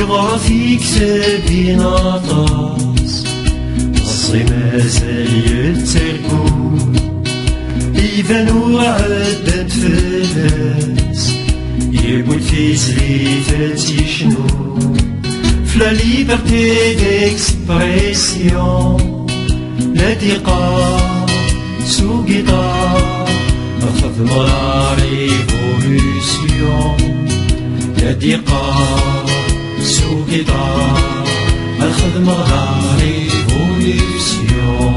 يبغى كتابين عطاس الصي مازال يتركون يبانو عدد فلاس يقول في زريفات يشنو فلا ليبرتي ديكسبريسيون لا دقا سو قطار خدم لا ريفولوسيون لا دقا سو قطار الخدمة لا ريفولوسيون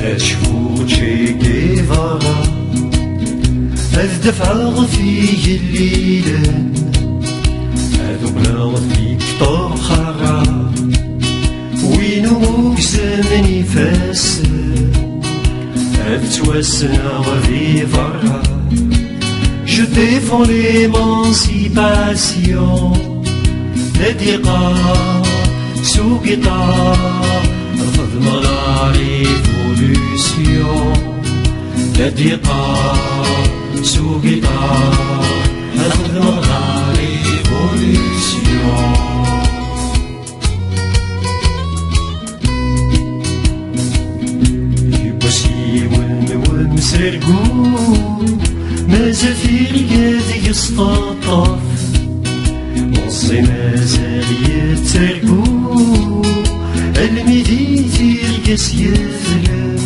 أشهو تشي جيفارا أذدفع غفي الليلان أذوب لغفي كتور خرا وينو زمني فاسد أبتوسنا غفي فرا Je défends l'émancipation لا دقا سو قطار الخدمة لا ريفولوسيون لا دقا سو قطار الخدمة لا ريفولوسيون ومسرقون مازال في رقاد يستطاف وصي مازال يترقون الميديت يرقس يثلف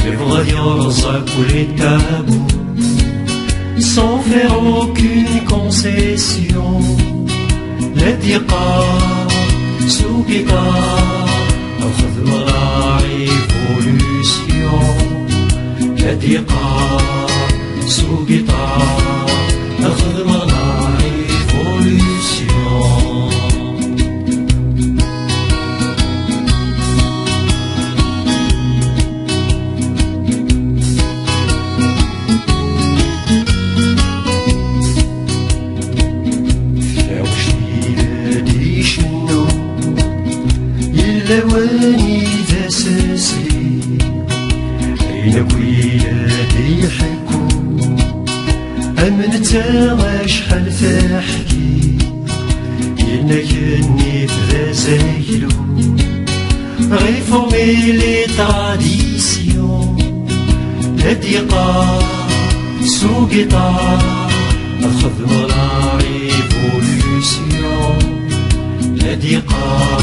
يبغى يرزق وللتابو sans faire aucune concession لا دقا سو قطار الخدمة لا ريفولوسيون لا دقا سو قطار الخدمة لا ريفولوسيون لواني ذا ساسلي أين ولادي يحكو أمن تاغا شحال تحكي إنك النيف ذا زايلو réformer les traditions لا دقا سو قطار الخدمة لا ريفولوسيون لا دقا